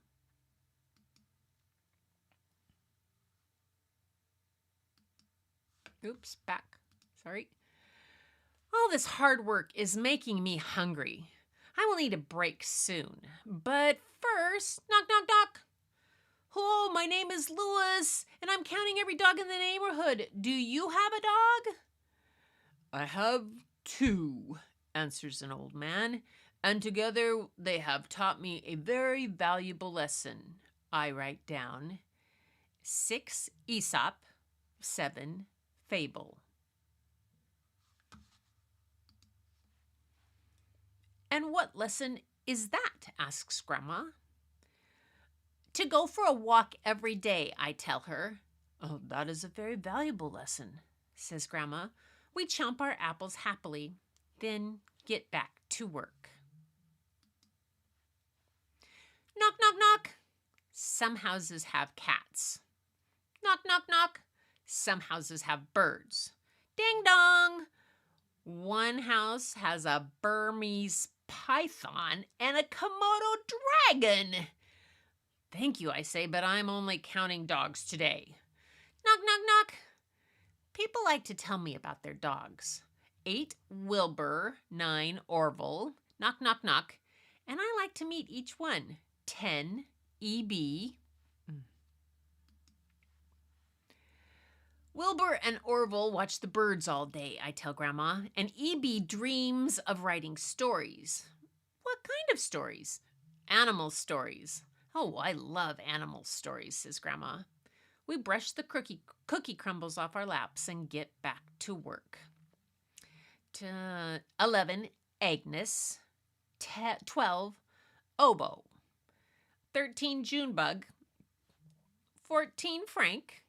Oops, back. Sorry. All this hard work is making me hungry. I will need a break soon. But first, knock, knock, knock. Hello, my name is Louis, and I'm counting every dog in the neighborhood. Do you have a dog? I have 2, answers an old man, and together they have taught me a very valuable lesson. I write down 6 Aesop, 7 Fable. And what lesson is that? Asks Grandma. To go for a walk every day, I tell her. Oh, that is a very valuable lesson, says Grandma. We chomp our apples happily, then get back to work. Knock, knock, knock. Some houses have cats. Knock, knock, knock. Some houses have birds. Ding dong. One house has a Burmese python and a Komodo dragon. Thank you, I say, but I'm only counting dogs today. Knock, knock, knock. People like to tell me about their dogs. 8 Wilbur, 9 Orville, knock, knock, knock. And I like to meet each one. 10 EB. Wilbur and Orville watch the birds all day, I tell Grandma, and EB dreams of writing stories. What kind of stories? Animal stories. Oh, I love animal stories, says Grandma. We brush the cookie crumbles off our laps and get back to work. 11, Agnes. 12, Oboe. 13, Junebug. 14, Frank.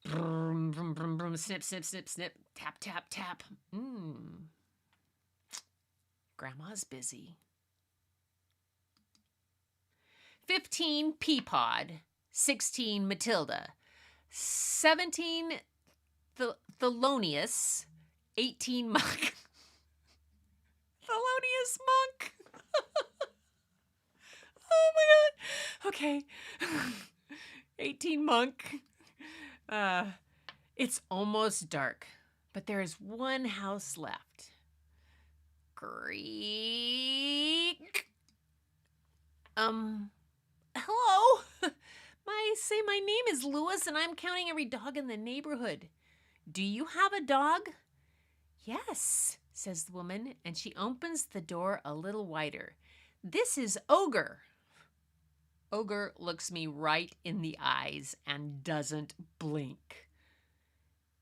Brum, brum, brum, brum, snip, snip, snip, snip, tap, tap, tap. Grandma's busy. 15, Peapod. 16, Matilda. 17, Thelonious. 18, Monk. Thelonious Monk. Oh my God. Okay. 18, Monk. It's almost dark, but there is one house left. Creak. Hello. My name is Louis, and I'm counting every dog in the neighborhood. Do you have a dog? Yes, says the woman, and she opens the door a little wider. This is Ogre. Ogre looks me right in the eyes and doesn't blink.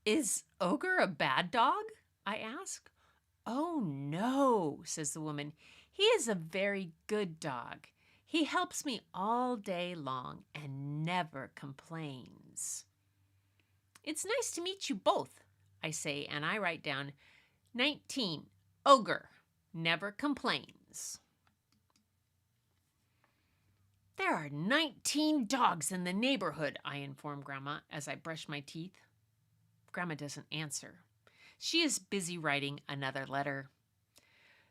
Is Ogre a bad dog? I ask. Oh, no, says the woman. He is a very good dog. He helps me all day long and never complains. It's nice to meet you both, I say, and I write down 19. Ogre never complains. There are 19 dogs in the neighborhood, I inform Grandma as I brush my teeth. Grandma doesn't answer. She is busy writing another letter.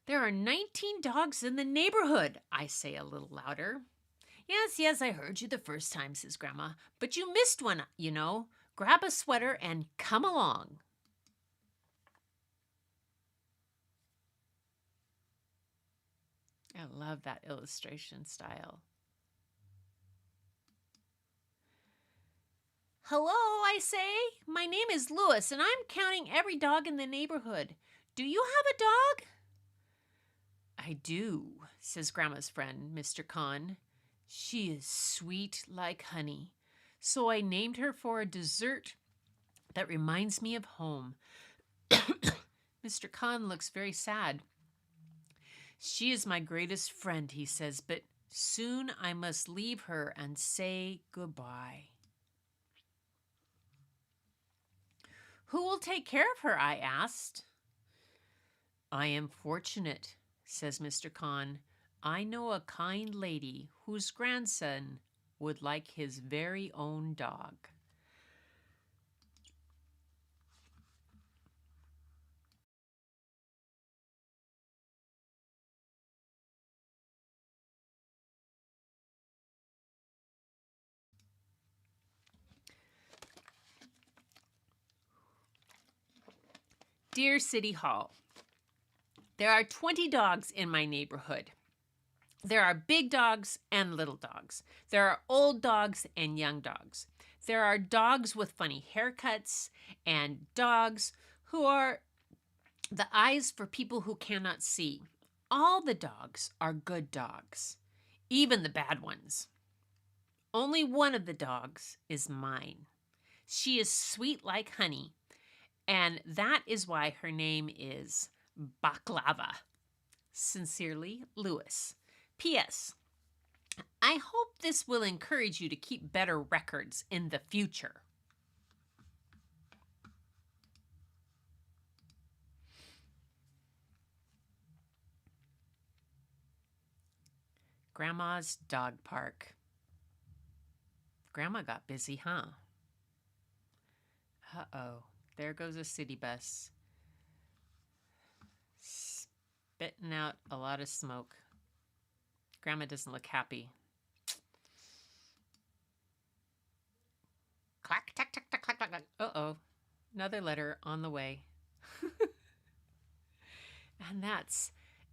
There are 19 dogs in the neighborhood, I say a little louder. Yes, I heard you the first time, says Grandma, but you missed one, you know. Grab a sweater and come along. I love that illustration style. Hello, I say. My name is Louis, and I'm counting every dog in the neighborhood. Do you have a dog? I do, says Grandma's friend, Mr. Khan. She is sweet like honey, so I named her for a dessert that reminds me of home. Mr. Khan looks very sad. She is my greatest friend, he says, but soon I must leave her and say goodbye. Who will take care of her? I asked. I am fortunate, says Mr. Khan. I know a kind lady whose grandson would like his very own dog. Dear City Hall, there are 20 dogs in my neighborhood. There are big dogs and little dogs. There are old dogs and young dogs. There are dogs with funny haircuts and dogs who are the eyes for people who cannot see. All the dogs are good dogs, even the bad ones. Only one of the dogs is mine. She is sweet like honey, and that is why her name is Baklava. Sincerely, Louis. P.S. I hope this will encourage you to keep better records in the future. Grandma's dog park. Grandma got busy, huh? Uh-oh. There goes a city bus. Spitting out a lot of smoke. Grandma doesn't look happy. Clack, tack, tack, tack, clack, clack, clack. Uh-oh. Another letter on the way. And that's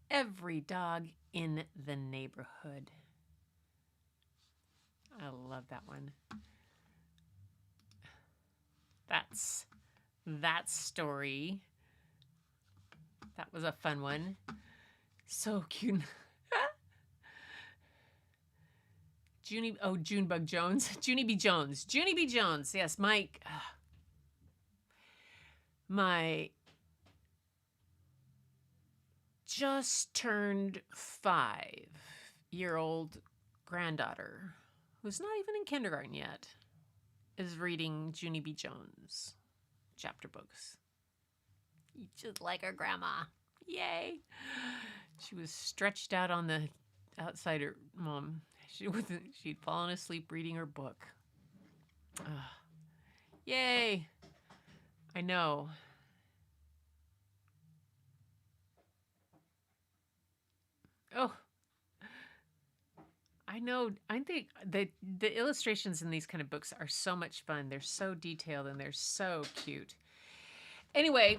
every dog in the neighborhood. I love that one. That's that story. That was a fun one. So cute. Junebug Jones. Junie B. Jones. Junie B. Jones. Yes, my just turned 5-year-old granddaughter, who's not even in kindergarten yet, is reading Junie B. Jones chapter books. Just like her grandma. Yay. She was stretched out on the outside her mom. She'd fallen asleep reading her book. Yay. I know. Oh, I know. I think the illustrations in these kind of books are so much fun. They're so detailed and they're so cute. Anyway,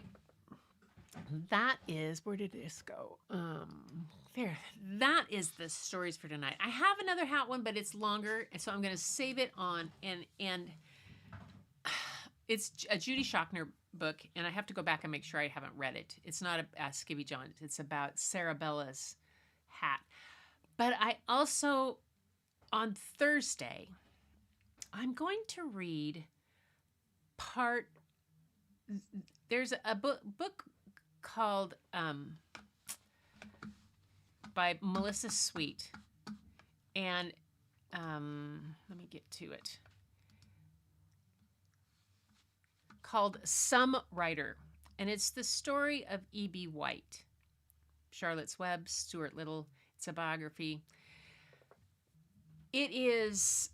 that is, where did this go? There. That is the stories for tonight. I have another hat one, but it's longer, and so I'm going to save it on. And it's a Judy Shockner book, and I have to go back and make sure I haven't read it. It's not a Skivvy John. It's about Sarabella's hat. But I also on Thursday, I'm going to read part. There's a book called by Melissa Sweet, and let me get to it. Called Some Writer, and it's the story of E.B. White, Charlotte's Web, Stuart Little. It's a biography. It is.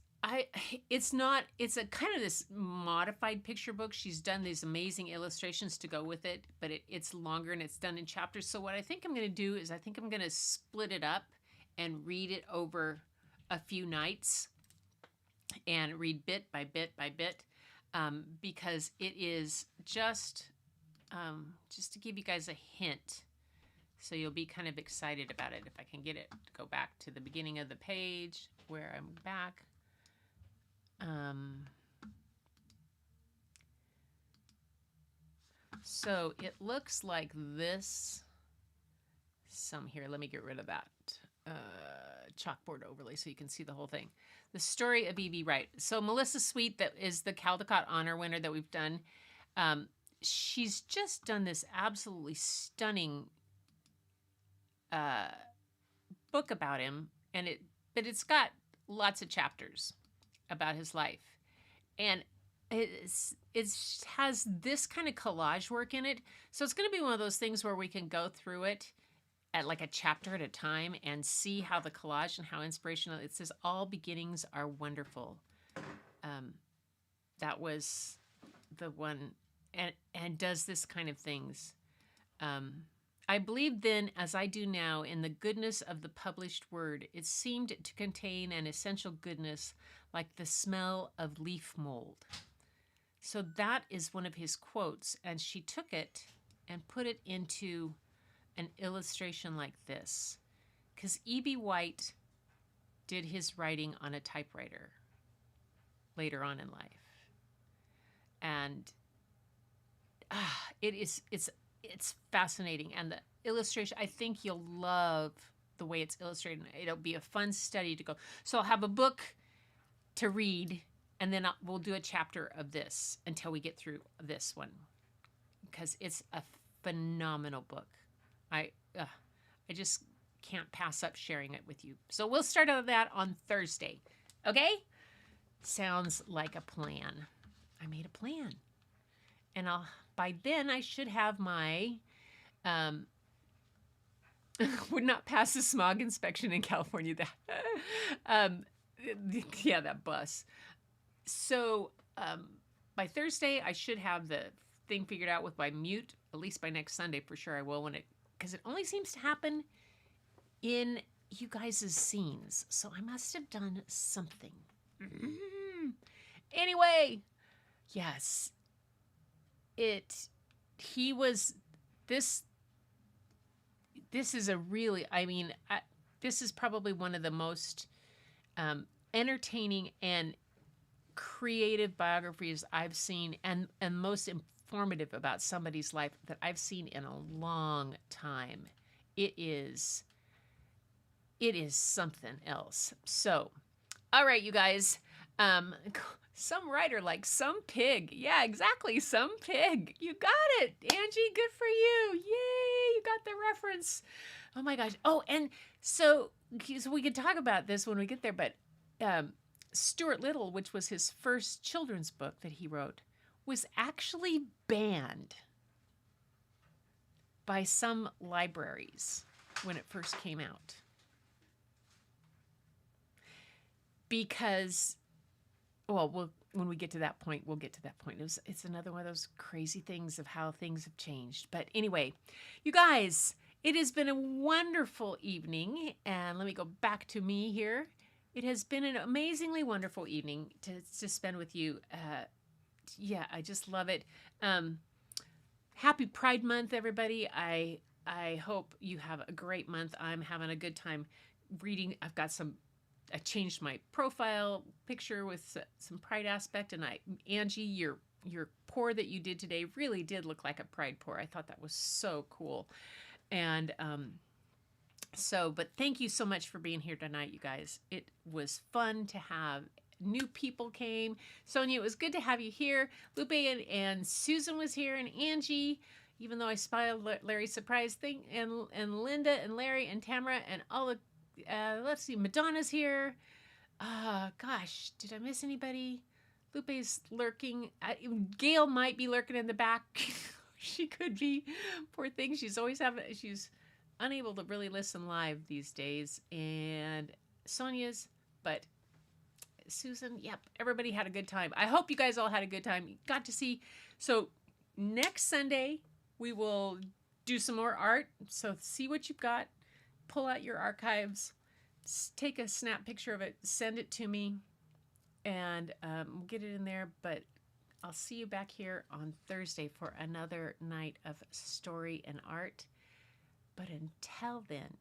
It's not. It's a kind of this modified picture book. She's done these amazing illustrations to go with it, but it's longer and it's done in chapters. So what I think I'm going to do is I think I'm going to split it up and read it over a few nights and read bit by bit by bit, because it is just to give you guys a hint. So you'll be kind of excited about it. If I can get it to go back to the beginning of the page where I'm back. So it looks like this. Here, let me get rid of that chalkboard overlay so you can see the whole thing. The story of E.B. White. So Melissa Sweet, that is the Caldecott Honor winner that we've done. She's just done this absolutely stunning book about him, but it's got lots of chapters about his life, and it has this kind of collage work in it. So it's going to be one of those things where we can go through it at like a chapter at a time and see how the collage and how inspirational. It says all beginnings are wonderful. That was the one, and does this kind of things. I believed then, as I do now, in the goodness of the published word. It seemed to contain an essential goodness like the smell of leaf mold. So that is one of his quotes, and she took it and put it into an illustration like this, because E.B. White did his writing on a typewriter later on in life, and it's fascinating. And the illustration, I think you'll love the way it's illustrated. It'll be a fun study to go. So I'll have a book to read, and then we'll do a chapter of this until we get through this one, because it's a phenomenal book. I just can't pass up sharing it with you. So we'll start on that on Thursday. Okay? Sounds like a plan. I made a plan. And by then I should have my would not pass the smog inspection in California. That bus. So by Thursday I should have the thing figured out with my mute. At least by next Sunday for sure I will, because it only seems to happen in you guys' scenes. So I must have done something. Anyway, yes. This is a really, this is probably one of the most entertaining and creative biographies I've seen, and most informative about somebody's life that I've seen in a long time. It is something else. So, all right, you guys, some writer like some pig. Yeah, exactly. Some pig. You got it, Angie. Good for you. Yay. You got the reference. Oh my gosh. Oh, and so we could talk about this when we get there, but Stuart Little, which was his first children's book that he wrote, was actually banned by some libraries when it first came out. Because, when we get to that point, we'll get to that point. It's another one of those crazy things of how things have changed. But anyway, you guys, it has been a wonderful evening. And let me go back to me here. It has been an amazingly wonderful evening to spend with you. I just love it. Happy Pride Month, everybody. I hope you have a great month. I'm having a good time reading. I changed my profile picture with some pride aspect, and Angie, your pour that you did today really did look like a pride pour. I thought that was so cool. And So, but thank you so much for being here tonight, you guys. It was fun to have new people came. Sonia, it was good to have you here. Lupe and Susan was here, and Angie, even though I spoiled Larry's surprise thing, and Linda and Larry and Tamara and all the, let's see, Madonna's here. Gosh, did I miss anybody? Lupe's lurking. Gail might be lurking in the back. She could be. Poor thing. She's unable to really listen live these days. And Sonia's, but Susan, yep, everybody had a good time. I hope you guys all had a good time. Got to see. So next Sunday, we will do some more art. So see what you've got. Pull out your archives. Take a snap picture of it. Send it to me. And we'll get it in there. But I'll see you back here on Thursday for another night of story and art. But until then,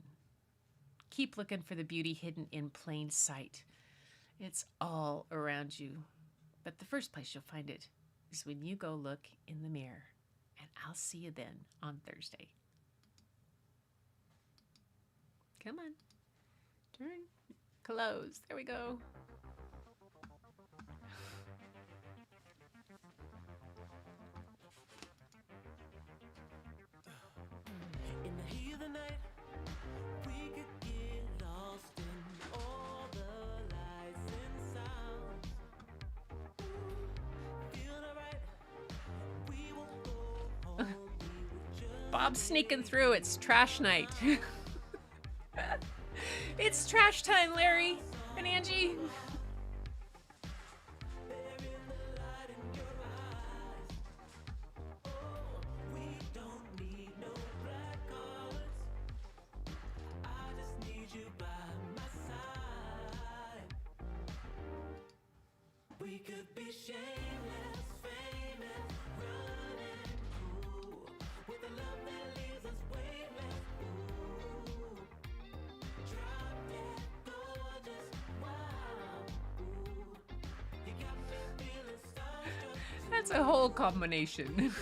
keep looking for the beauty hidden in plain sight. It's all around you. But the first place you'll find it is when you go look in the mirror. And I'll see you then on Thursday. Come on. Turn. Close. There we go. In the heat of the night, we could get lost in all the lights and sounds. Feeling alright, we won't go home. Bob's sneaking through. It's trash night. It's trash time, Larry and Angie. We could be shameless, famous, running cool, with a love that leaves us weightless. Ooh, drop dead gorgeous, wow. Ooh, you got me feeling starstruck. That's a whole combination.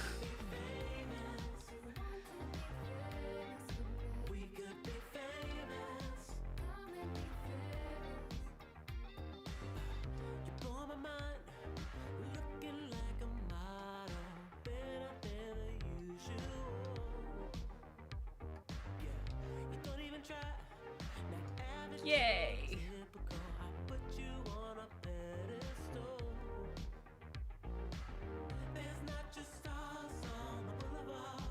We could be famous. You blow my mind, looking like a model, better than the usual. Yeah, you don't even try, not average. Yay. Typical, I put you on a pedestal. There's not just stars on the boulevard.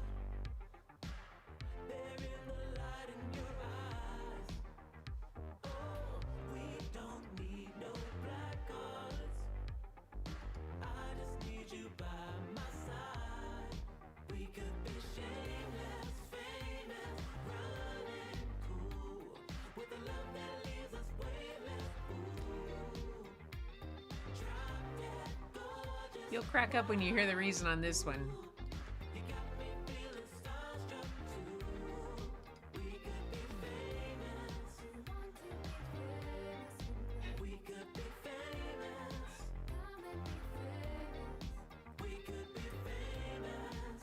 They're in the light in your eyes. Oh, we don't need no black cards. I just need you by my side. We could be shameless, famous, running cool, with a love that leaves us weightless. Ooh, drop dead gorgeous. You'll crack up when you hear the reason on this one. You got me feeling starstruck too. We could be famous. We could be famous. We could be famous.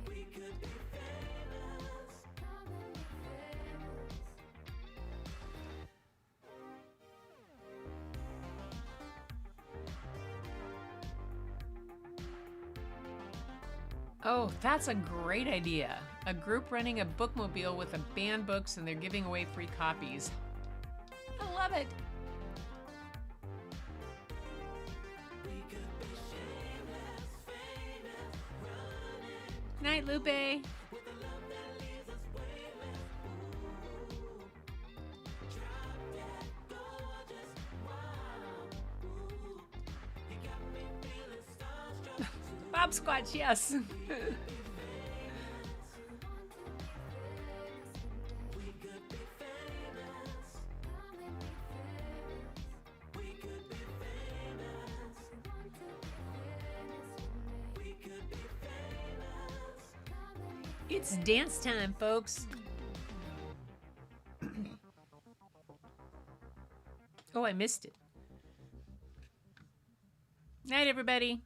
We could be famous. Oh, that's a great idea. A group running a bookmobile with a banned books and they're giving away free copies. I love it. We could be shameless, famous, running Night, Lupe. with a love that leaves us weightless. Ooh, drop dead gorgeous, wow. Ooh, you got me feeling starstruck too. Bob Squatch, yes. We could be famous. We could be famous. We could be famous. It's dance time, folks. Oh, I missed it. Night, everybody.